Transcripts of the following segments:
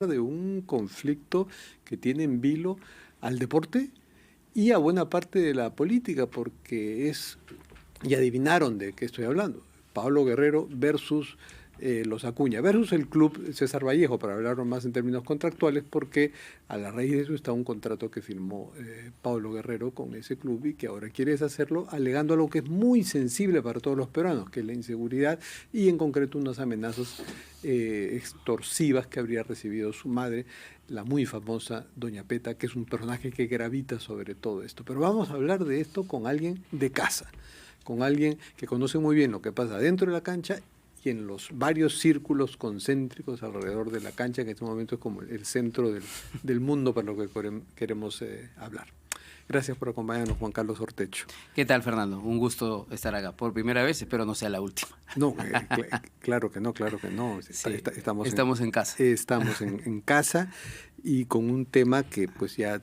de un conflicto que tiene en vilo al deporte y a buena parte de la política, porque y adivinaron de qué estoy hablando, Pablo Guerrero versus los Acuña, versus el club César Vallejo, para hablarlo más en términos contractuales, porque a la raíz de eso está un contrato que firmó Pablo Guerrero con ese club y que ahora quiere deshacerlo, alegando algo que es muy sensible para todos los peruanos, que es la inseguridad y en concreto unas amenazas extorsivas que habría recibido su madre, la muy famosa Doña Peta, que es un personaje que gravita sobre todo esto. Pero vamos a hablar de esto con alguien de casa, con alguien que conoce muy bien lo que pasa dentro de la cancha y en los varios círculos concéntricos alrededor de la cancha, que en este momento es como el centro del mundo para lo que queremos hablar. Gracias por acompañarnos, Juan Carlos Ortecho. ¿Qué tal, Fernando? Un gusto estar acá. Por primera vez, espero no sea la última. No, claro que no, claro que no. Sí, estamos en casa. Estamos en casa y con un tema que pues ya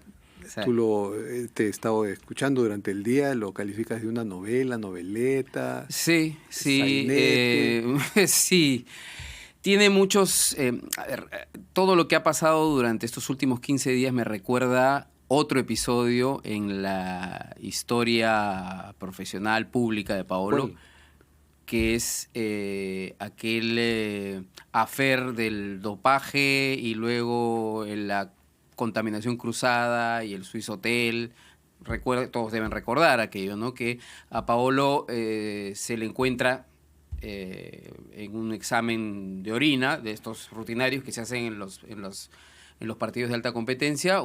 tú te he estado escuchando durante el día, lo calificas de una novela, noveleta. Sí. Sí. Tiene muchos... a ver, todo lo que ha pasado durante estos últimos 15 días me recuerda otro episodio en la historia profesional pública de Paolo, que es aquel affair del dopaje y luego la contaminación cruzada y el Swiss Hotel. Todos deben recordar aquello, ¿no? Que a Paolo se le encuentra en un examen de orina de estos rutinarios que se hacen en los partidos de alta competencia.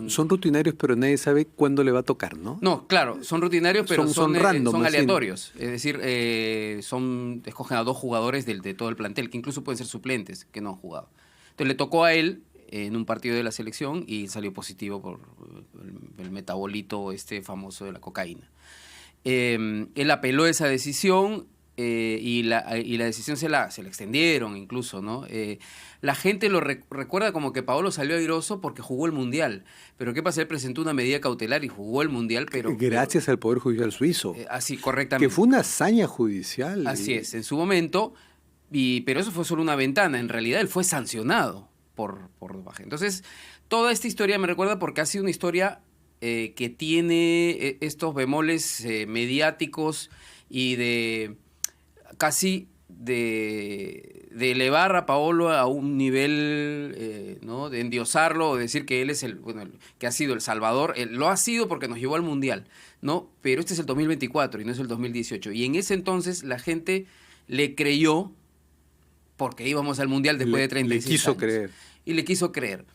Son rutinarios, pero nadie sabe cuándo le va a tocar, ¿no? No, claro, son rutinarios, pero son random, son aleatorios. Sí. Es decir, escogen a 2 jugadores de todo el plantel, que incluso pueden ser suplentes, que no han jugado. Entonces le tocó a él en un partido de la selección y salió positivo por el metabolito famoso de la cocaína. Él apeló esa decisión y la decisión se la extendieron incluso, ¿no? La gente lo recuerda como que Paolo salió airoso porque jugó el Mundial. Pero ¿qué pasa? Él presentó una medida cautelar y jugó el Mundial, pero... Gracias al Poder Judicial suizo. Así, correctamente. Que fue una hazaña judicial. Así es, en su momento, pero eso fue solo una ventana. En realidad él fue sancionado por dopaje. Entonces, toda esta historia me recuerda porque ha sido una historia que tiene estos bemoles mediáticos y de casi de elevar a Paolo a un nivel, ¿no? De endiosarlo o decir que él es que ha sido el salvador. Él lo ha sido porque nos llevó al Mundial, ¿no? Pero este es el 2024 y no es el 2018. Y en ese entonces la gente le creyó porque íbamos al Mundial después de 36 años. Le quiso creer. Y le quiso creer.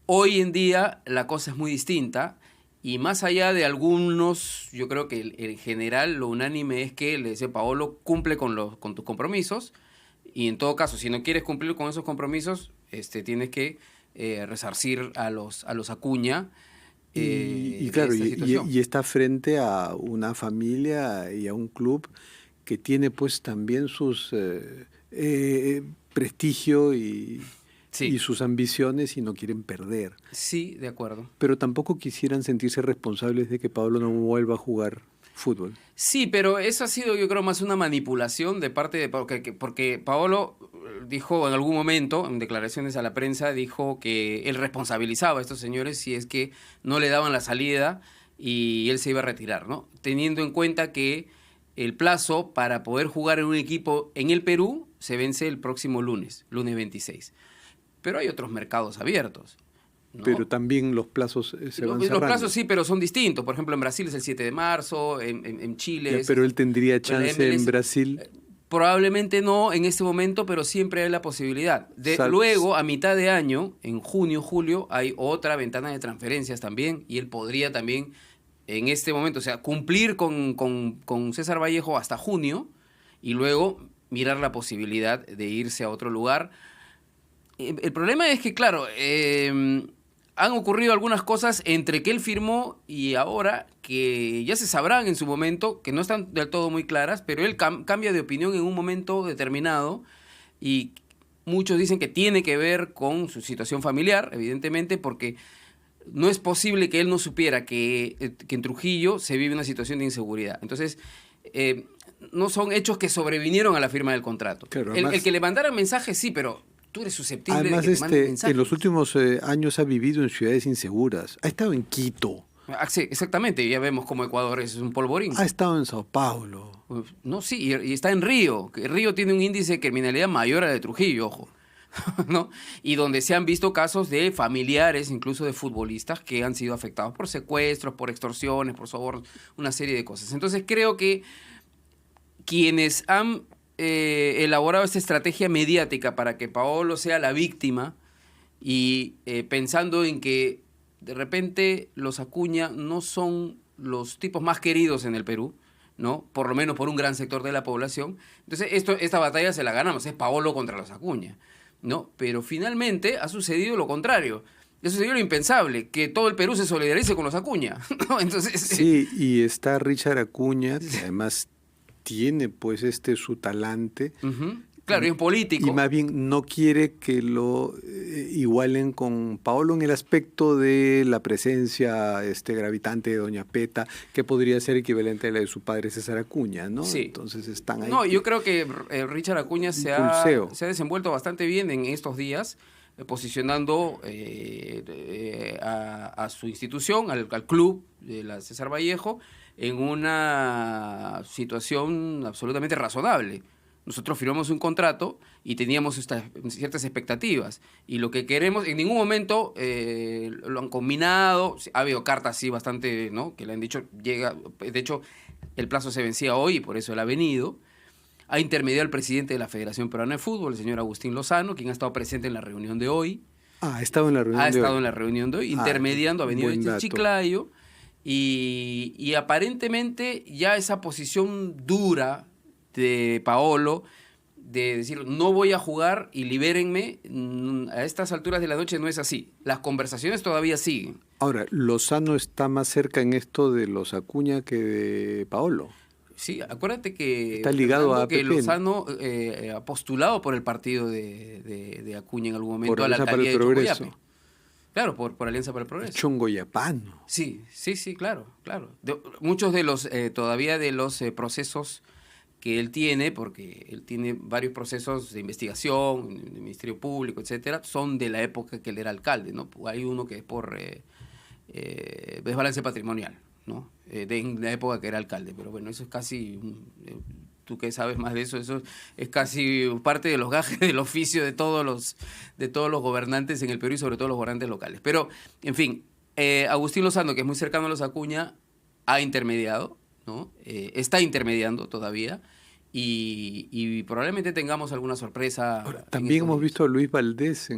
Hoy en día la cosa es muy distinta. Y más allá de algunos, yo creo que en general lo unánime es que le dice Paolo, cumple con tus compromisos, y en todo caso, si no quieres cumplir con esos compromisos, tienes que resarcir a los Acuña. Y claro, y está frente a una familia y a un club que tiene pues también sus prestigio y sus ambiciones y no quieren perder. Sí, de acuerdo. Pero tampoco quisieran sentirse responsables de que Paolo no vuelva a jugar fútbol. Sí, pero eso ha sido, yo creo, más una manipulación de parte de Paolo, porque Paolo dijo en algún momento, en declaraciones a la prensa, dijo que él responsabilizaba a estos señores si es que no le daban la salida y él se iba a retirar, ¿no? Teniendo en cuenta que el plazo para poder jugar en un equipo en el Perú se vence el próximo lunes 26. Pero hay otros mercados abiertos, ¿no? Pero también los plazos se van cerrando. Los plazos sí, pero son distintos. Por ejemplo, en Brasil es el 7 de marzo, en Chile... Pero él tendría chance en Brasil... Probablemente no en este momento, pero siempre hay la posibilidad. Luego, a mitad de año, en junio, julio, hay otra ventana de transferencias también, y él podría también, en este momento, o sea, cumplir con César Vallejo hasta junio, y luego mirar la posibilidad de irse a otro lugar. El problema es que, claro, han ocurrido algunas cosas entre que él firmó y ahora que ya se sabrán en su momento, que no están del todo muy claras, pero él cambia de opinión en un momento determinado y muchos dicen que tiene que ver con su situación familiar, evidentemente, porque no es posible que él no supiera que en Trujillo se vive una situación de inseguridad. Entonces, no son hechos que sobrevinieron a la firma del contrato. Claro, el que le mandara mensajes, sí, pero tú eres susceptible Además, de que te manden mensajes. en los últimos años ha vivido en ciudades inseguras. Ha estado en Quito. Sí, exactamente, ya vemos como Ecuador es un polvorín. Ha estado en Sao Paulo. No, sí, y está en Río. Que Río tiene un índice de criminalidad mayor a la de Trujillo, ojo. ¿No? Y donde se han visto casos de familiares, incluso de futbolistas, que han sido afectados por secuestros, por extorsiones, por sobornos, una serie de cosas. Entonces creo que quienes han elaborado esta estrategia mediática para que Paolo sea la víctima y pensando en que de repente los Acuña no son los tipos más queridos en el Perú, ¿no? Por lo menos por un gran sector de la población. Entonces, esta batalla se la ganamos, es Paolo contra los Acuña, ¿no? Pero finalmente ha sucedido lo contrario. Ha sucedido lo impensable, que todo el Perú se solidarice con los Acuña, ¿no? Entonces, sí, y está Richard Acuña, que además tiene pues su talante. Claro, y es político. Y más bien no quiere que lo igualen con Paolo en el aspecto de la presencia gravitante de Doña Peta, que podría ser equivalente a la de su padre César Acuña, ¿no? Sí. Entonces están ahí. No, yo creo que Richard Acuña se ha desenvuelto bastante bien en estos días, posicionando a su institución, al club de la César Vallejo, en una situación absolutamente razonable. Nosotros firmamos un contrato y teníamos ciertas expectativas. Y lo que queremos, en ningún momento lo han combinado. Ha habido cartas así bastante, ¿no? Que le han dicho, de hecho, el plazo se vencía hoy y por eso él ha venido. Ha intermediado el presidente de la Federación Peruana de Fútbol, el señor Agustín Lozano, quien ha estado presente en la reunión de hoy. Ha estado en la reunión de hoy. Ha estado en la reunión de hoy, intermediando, ha venido de Chiclayo. Y aparentemente ya esa posición dura de Paolo, de decir, no voy a jugar y libérenme, a estas alturas de la noche no es así. Las conversaciones todavía siguen. Ahora, Lozano está más cerca en esto de los Acuña que de Paolo. Sí, acuérdate que está ligado a que PP. Lozano ha postulado por el partido de Acuña en algún momento por a la alcaldía de Chongoyape. Claro, por Alianza para el Progreso. Chongoyapano. Sí, claro. Muchos de los, todavía de los procesos que él tiene, porque él tiene varios procesos de investigación, en el Ministerio Público, etcétera, son de la época que él era alcalde, ¿no? Hay uno que es por desbalance patrimonial, ¿no? En la época que era alcalde, pero bueno, eso es casi, tú que sabes más de eso es casi parte de los gajes del oficio de todos los gobernantes en el Perú y sobre todo los gobernantes locales. Pero, en fin, Agustín Lozano, que es muy cercano a los Acuña, ha intermediado, ¿no? Está intermediando todavía y probablemente tengamos alguna sorpresa. Ahora, también hemos visto a Luis Valdés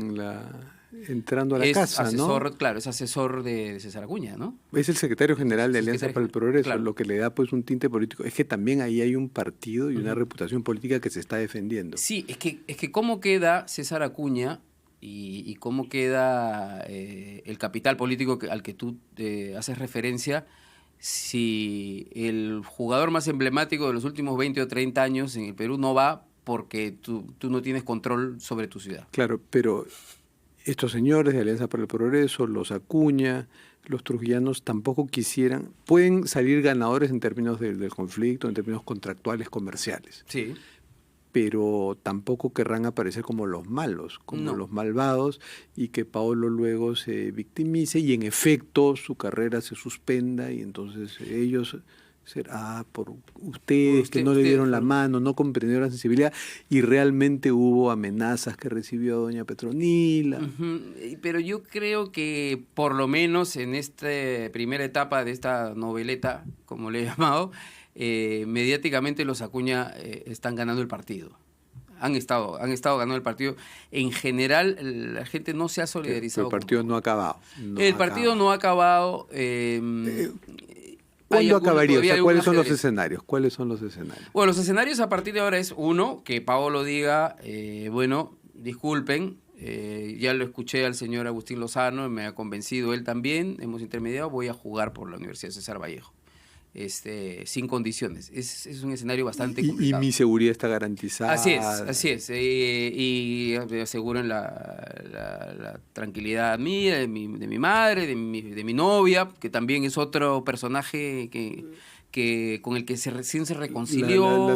entrando a la casa, asesor, ¿no? Claro, es asesor de César Acuña, ¿no? Es el secretario general de Alianza para el Progreso, claro. Lo que le da pues un tinte político. Es que también ahí hay un partido y una reputación política que se está defendiendo. Sí, es que cómo queda César Acuña y cómo queda el capital político al que tú haces referencia, si el jugador más emblemático de los últimos 20 o 30 años en el Perú no va porque tú no tienes control sobre tu ciudad. Claro, pero estos señores de Alianza para el Progreso, los Acuña, los trujillanos tampoco pueden salir ganadores en términos del conflicto, en términos contractuales, comerciales. Sí. Pero tampoco querrán aparecer como los malos, como los malvados, y que Paolo luego se victimice y en efecto su carrera se suspenda y entonces ellos será por ustedes que no le dieron la mano, no comprendieron la sensibilidad y realmente hubo amenazas que recibió doña Petronila. Pero yo creo que por lo menos en esta primera etapa de esta noveleta, como le he llamado, mediáticamente los Acuña están ganando el partido. Han estado ganando el partido. En general, la gente no se ha solidarizado. Pero el partido no ha acabado. El partido no ha acabado. ¿Cuándo acabaría? O sea, ¿cuáles son los escenarios? Bueno, los escenarios a partir de ahora es, uno, que Paolo diga, bueno, disculpen, ya lo escuché al señor Agustín Lozano, me ha convencido él también, hemos intermediado, voy a jugar por la Universidad César Vallejo. Sin condiciones. Es un escenario bastante complicado. Y mi seguridad está garantizada. Así es. Y aseguran la tranquilidad mía, de mi madre, de mi novia, que también es otro personaje que con el que recién se reconcilió.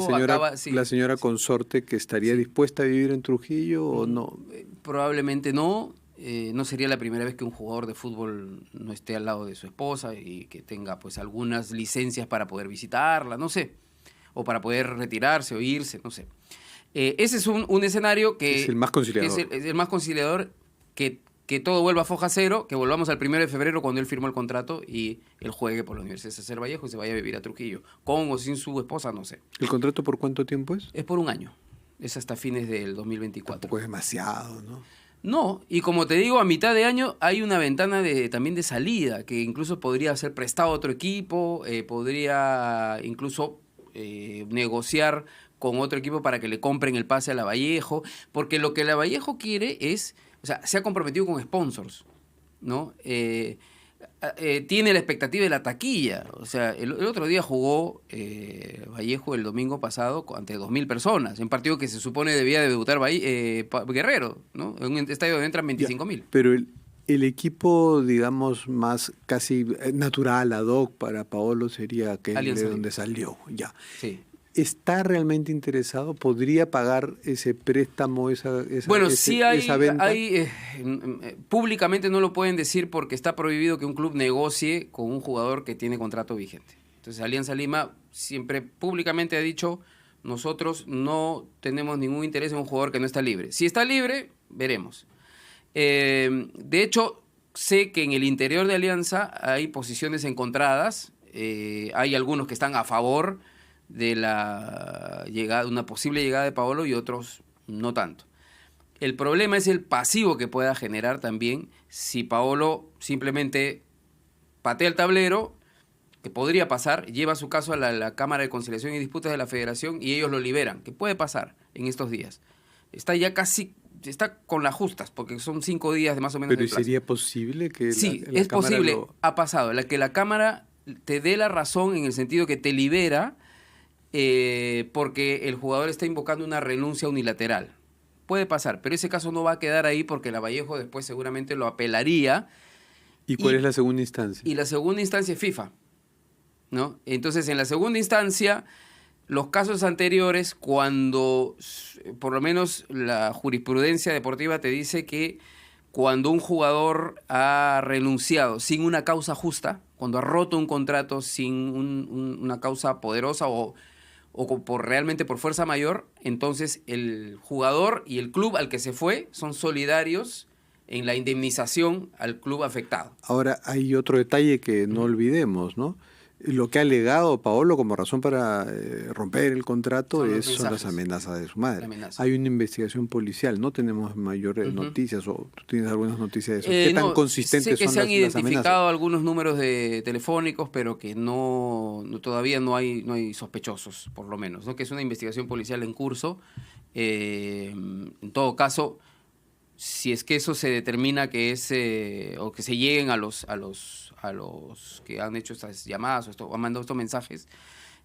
La señora consorte que estaría dispuesta a vivir en Trujillo o no. Probablemente no. No sería la primera vez que un jugador de fútbol no esté al lado de su esposa y que tenga pues algunas licencias para poder visitarla, no sé, o para poder retirarse o irse, no sé. Ese es un escenario que es el más conciliador. Es el más conciliador, que todo vuelva a foja cero, que volvamos al 1 de febrero cuando él firmó el contrato y él juegue por la Universidad de César Vallejo y se vaya a vivir a Trujillo, con o sin su esposa, no sé. ¿El contrato por cuánto tiempo es? Es por un año, es hasta fines del 2024. Tampoco es demasiado, ¿no? No, y como te digo, a mitad de año hay una ventana también de salida, que incluso podría ser prestado a otro equipo, podría incluso negociar con otro equipo para que le compren el pase a Lavallejo, porque lo que Lavallejo quiere es, o sea, se ha comprometido con sponsors, ¿no? Tiene la expectativa de la taquilla. O sea, el otro día jugó Vallejo el domingo pasado ante 2.000 personas, en un partido que se supone debía de debutar Guerrero, ¿no? En un estadio donde entran 25.000. Pero el equipo, digamos, más casi natural, ad hoc para Paolo sería aquel de donde salió, ya. Sí. ¿Está realmente interesado? ¿Podría pagar ese préstamo, esa venta? Públicamente no lo pueden decir porque está prohibido que un club negocie con un jugador que tiene contrato vigente. Entonces Alianza Lima siempre públicamente ha dicho, nosotros no tenemos ningún interés en un jugador que no está libre. Si está libre, veremos. De hecho, sé que en el interior de Alianza hay posiciones encontradas, hay algunos que están a favor de la llegada, una posible llegada de Paolo y otros no tanto. El problema es el pasivo que pueda generar también si Paolo simplemente patea el tablero, que podría pasar, lleva su caso a la Cámara de Conciliación y Disputas de la Federación y ellos lo liberan, que puede pasar en estos días. Está ya casi, está con las justas, porque son 5 días de más o menos. ¿Pero sería posible que sí, es posible, ha pasado, que la Cámara te dé la razón en el sentido que te libera porque el jugador está invocando una renuncia unilateral. Puede pasar, pero ese caso no va a quedar ahí porque Lavallejo después seguramente lo apelaría. ¿Y cuál es la segunda instancia? Y la segunda instancia es FIFA, ¿no? Entonces, en la segunda instancia, los casos anteriores, cuando por lo menos la jurisprudencia deportiva te dice que cuando un jugador ha renunciado sin una causa justa, cuando ha roto un contrato sin una causa poderosa o realmente por fuerza mayor, entonces el jugador y el club al que se fue son solidarios en la indemnización al club afectado. Ahora, hay otro detalle que no olvidemos, ¿no? Lo que ha alegado Paolo como razón para romper el contrato son las amenazas de su madre. Hay una investigación policial, no tenemos mayores noticias, o tú tienes algunas noticias de eso. ¿Qué tan consistentes son las amenazas? Sé que se han identificado algunos números telefónicos, pero que todavía no hay sospechosos, por lo menos, ¿no? Que es una investigación policial en curso. En todo caso, si es que eso se determina que es o que se lleguen a los que han hecho estas llamadas o han mandado estos mensajes,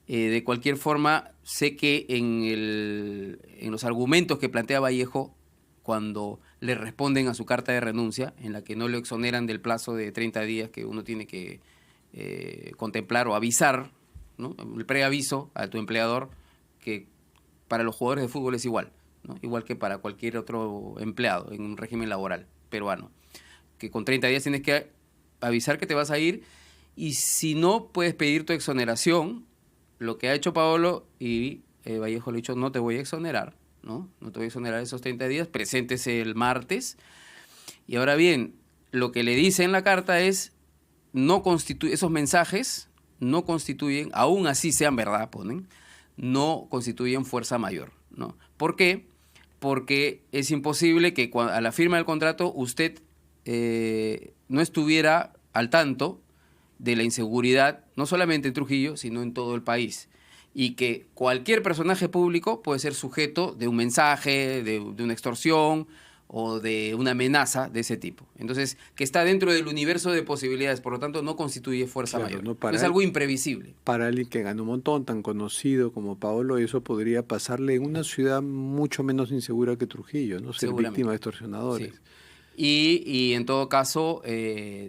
de cualquier forma sé que en los argumentos que plantea Vallejo cuando le responden a su carta de renuncia, en la que no lo exoneran del plazo de 30 días que uno tiene que contemplar o avisar, ¿no? El preaviso a tu empleador, que para los jugadores de fútbol es igual, ¿no? Igual que para cualquier otro empleado en un régimen laboral peruano, que con 30 días tienes que avisar que te vas a ir, y si no, puedes pedir tu exoneración. Lo que ha hecho Paolo, y Vallejo le ha dicho, no te voy a exonerar, ¿no? No te voy a exonerar esos 30 días, preséntese el martes. Y ahora bien, lo que le dice en la carta es, esos mensajes no constituyen, aún así sean verdad, no constituyen fuerza mayor, ¿no? ¿Por qué? Porque es imposible que a la firma del contrato usted no estuviera al tanto de la inseguridad, no solamente en Trujillo, sino en todo el país. Y que cualquier personaje público puede ser sujeto de un mensaje, de una extorsión o de una amenaza de ese tipo. Entonces, que está dentro del universo de posibilidades, por lo tanto, no constituye fuerza mayor. No es algo imprevisible. Para alguien que gana un montón, tan conocido como Paolo, eso podría pasarle en una ciudad mucho menos insegura que Trujillo, ¿no? Ser víctima de extorsionadores. Sí. Y en todo caso,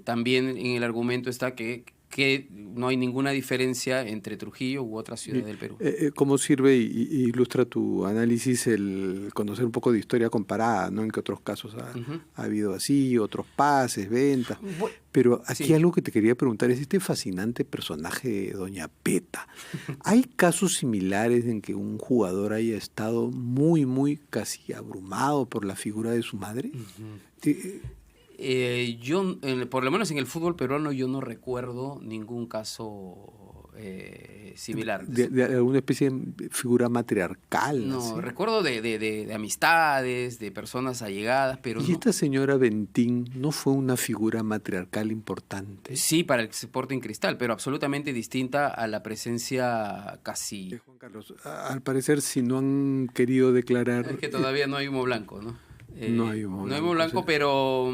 también en el argumento está que que no hay ninguna diferencia entre Trujillo u otra ciudad del Perú. ¿Cómo sirve y ilustra tu análisis el conocer un poco de historia comparada, ¿no? En que otros casos ha habido así, otros pases, ventas. Pero aquí algo que te quería preguntar es este fascinante personaje de Doña Peta. ¿Hay casos similares en que un jugador haya estado muy, muy casi abrumado por la figura de su madre? Yo, por lo menos en el fútbol peruano, yo no recuerdo ningún caso similar. ¿De alguna especie de figura matriarcal? No, ¿sí? recuerdo de amistades, de personas allegadas, pero ¿Y esta señora Bentín no fue una figura matriarcal importante? Sí, para el Sporting Cristal, pero absolutamente distinta a la presencia casi... Juan Carlos, al parecer, si no han querido declarar... Es que todavía no hay humo blanco, ¿no? No hay humo blanco. No hay humo blanco, sí. Pero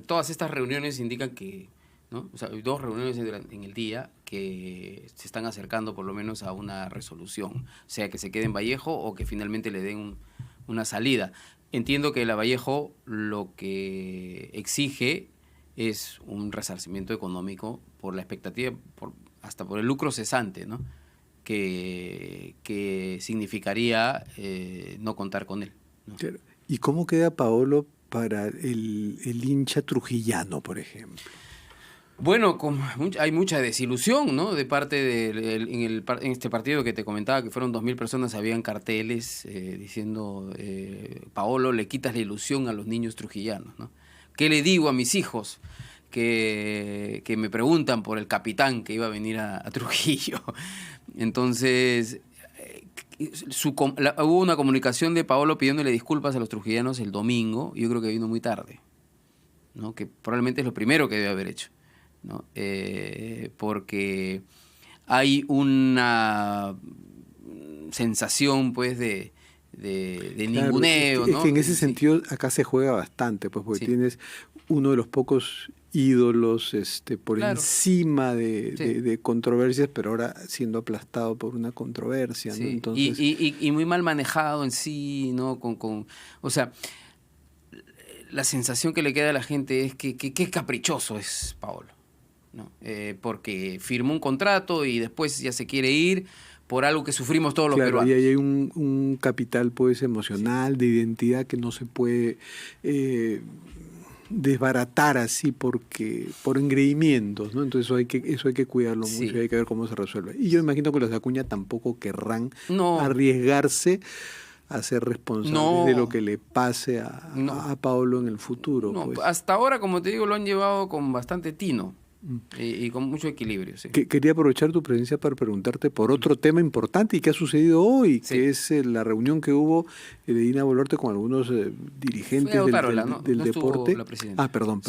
todas estas reuniones indican que, ¿no? O sea, hay 2 reuniones en el día que se están acercando por lo menos a una resolución, sea que se quede en Vallejo o que finalmente le den una salida. Entiendo que la Vallejo lo que exige es un resarcimiento económico por la expectativa, hasta por el lucro cesante, ¿no? Que significaría no contar con él, ¿no? Claro. ¿Y cómo queda Paolo para el hincha trujillano, por ejemplo? Bueno, hay mucha desilusión, ¿no? De parte en este partido que te comentaba, que fueron 2.000 personas, habían carteles diciendo Paolo, le quitas la ilusión a los niños trujillanos, ¿no? ¿Qué le digo a mis hijos que me preguntan por el capitán que iba a venir a Trujillo? Entonces, hubo una comunicación de Paolo pidiéndole disculpas a los trujillanos el domingo. Yo creo que vino muy tarde, ¿no? Que probablemente es lo primero que debe haber hecho, ¿no? Porque hay una sensación, pues, de ninguneo, claro, ¿no? Es que en ese sentido acá se juega bastante, pues, porque tienes uno de los pocos ídolos por encima de controversias, pero ahora siendo aplastado por una controversia, ¿no? Entonces... y muy mal manejado en sí, ¿no? O sea, la sensación que le queda a la gente es que caprichoso es Paolo, ¿no? Porque firmó un contrato y después ya se quiere ir por algo que sufrimos todos los peruanos. Y ahí hay un capital, pues, emocional, de identidad que no se puede desbaratar así por engreimientos, ¿no? Entonces eso hay que cuidarlo mucho y hay que ver cómo se resuelve. Y yo imagino que los de Acuña tampoco querrán arriesgarse a ser responsables de lo que le pase a Paolo en el futuro. No, pues. Hasta ahora, como te digo, lo han llevado con bastante tino. Y con mucho equilibrio, sí. Quería aprovechar tu presencia para preguntarte por otro tema importante y que ha sucedido hoy, que es la reunión que hubo de Dina Boluarte con algunos dirigentes del deporte. Perdón.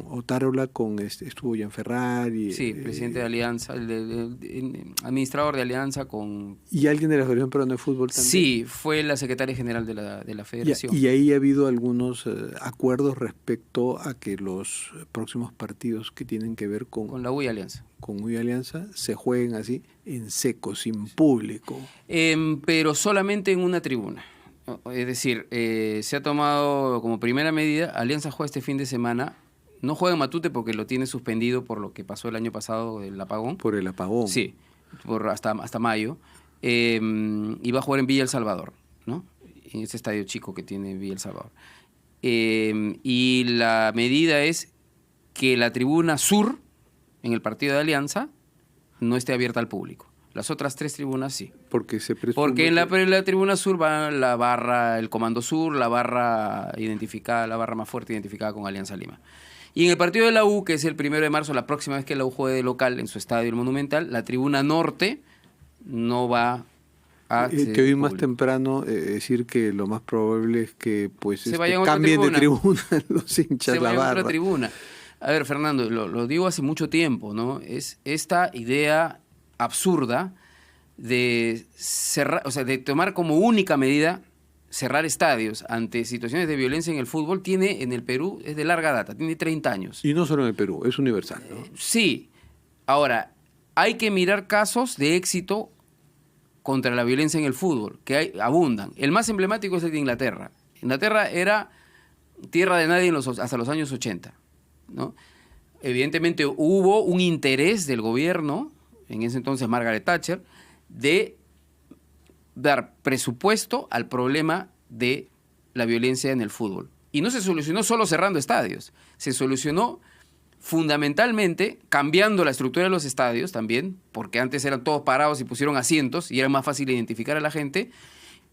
Otárola estuvo Gianferrari. Sí, presidente de Alianza, el administrador de Alianza con... ¿Y alguien de la Federación Peruana de Fútbol también? Sí, fue la secretaria general de la Federación. Y ahí ha habido algunos acuerdos respecto a que los próximos partidos que tienen que ver con la U y Alianza. Con U y Alianza se jueguen así en seco, sin público. Pero solamente en una tribuna. Es decir, se ha tomado como primera medida, Alianza juega este fin de semana, no juega en Matute porque lo tiene suspendido por lo que pasó el año pasado, el apagón. Por el apagón. Sí, hasta mayo. Y va a jugar en Villa El Salvador, ¿no? En ese estadio chico que tiene Villa El Salvador. Y la medida es que la tribuna sur, en el partido de Alianza, no esté abierta al público. Las otras 3 tribunas sí. Porque en la tribuna sur va la barra, el Comando Sur, la barra más fuerte identificada con Alianza Lima. Y en el partido de la U, que es el 1 de marzo, la próxima vez que la U juegue de local en su estadio el Monumental, la tribuna norte no va a... Te oí más temprano decir que lo más probable es que pues cambien de tribuna los hinchas, la barra. Otra tribuna. A ver, Fernando, lo digo hace mucho tiempo, ¿no? Es esta idea absurda de cerrar, o sea, de tomar como única medida cerrar estadios ante situaciones de violencia en el fútbol, tiene en el Perú, es de larga data, tiene 30 años. Y no solo en el Perú, es universal, ¿no? Sí. Ahora, hay que mirar casos de éxito contra la violencia en el fútbol, que abundan. El más emblemático es el de Inglaterra. Inglaterra era tierra de nadie hasta los años 80, ¿no? evidentemente hubo un interés del gobierno, en ese entonces Margaret Thatcher, de dar presupuesto al problema de la violencia en el fútbol. Y no se solucionó solo cerrando estadios, se solucionó fundamentalmente cambiando la estructura de los estadios también, porque antes eran todos parados y pusieron asientos y era más fácil identificar a la gente.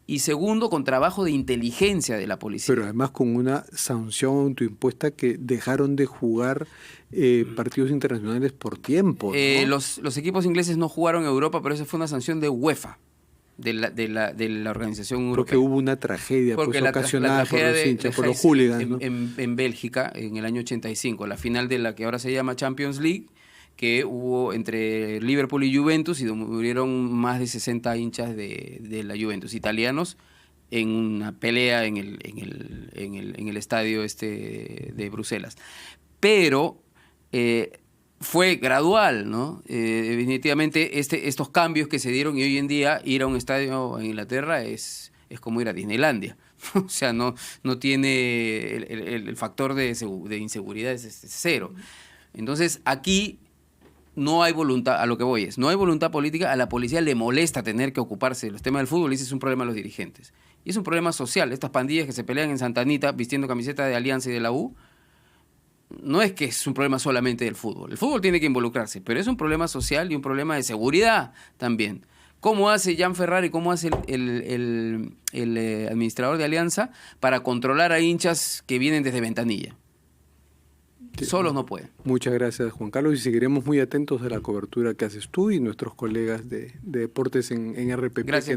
Y segundo, con trabajo de inteligencia de la policía. Pero además con una sanción autoimpuesta que dejaron de jugar partidos internacionales por tiempo, ¿no? Los equipos ingleses no jugaron en Europa, pero esa fue una sanción de UEFA, de la organización europea. Porque hubo una tragedia ocasionada por los hinchas, por los hooligans, ¿no? En Bélgica, en el año 85, la final de la que ahora se llama Champions League, que hubo entre Liverpool y Juventus, y murieron más de 60 hinchas de la Juventus, italianos, en una pelea en el estadio de Bruselas. Pero fue gradual, ¿no? Definitivamente estos cambios que se dieron, y hoy en día ir a un estadio en Inglaterra es como ir a Disneylandia. O sea, no tiene el factor de inseguridad, es cero. Entonces, aquí no hay voluntad, a lo que voy es, no hay voluntad política. A la policía le molesta tener que ocuparse de los temas del fútbol, y ese es un problema de los dirigentes. Y es un problema social. Estas pandillas que se pelean en Santa Anita vistiendo camiseta de Alianza y de la U, no es que es un problema solamente del fútbol. El fútbol tiene que involucrarse, pero es un problema social y un problema de seguridad también. ¿Cómo hace Jan Ferrari, cómo hace el administrador de Alianza para controlar a hinchas que vienen desde Ventanilla? Solos no pueden. Muchas gracias, Juan Carlos, y seguiremos muy atentos a la cobertura que haces tú y nuestros colegas de deportes en RPP. Gracias.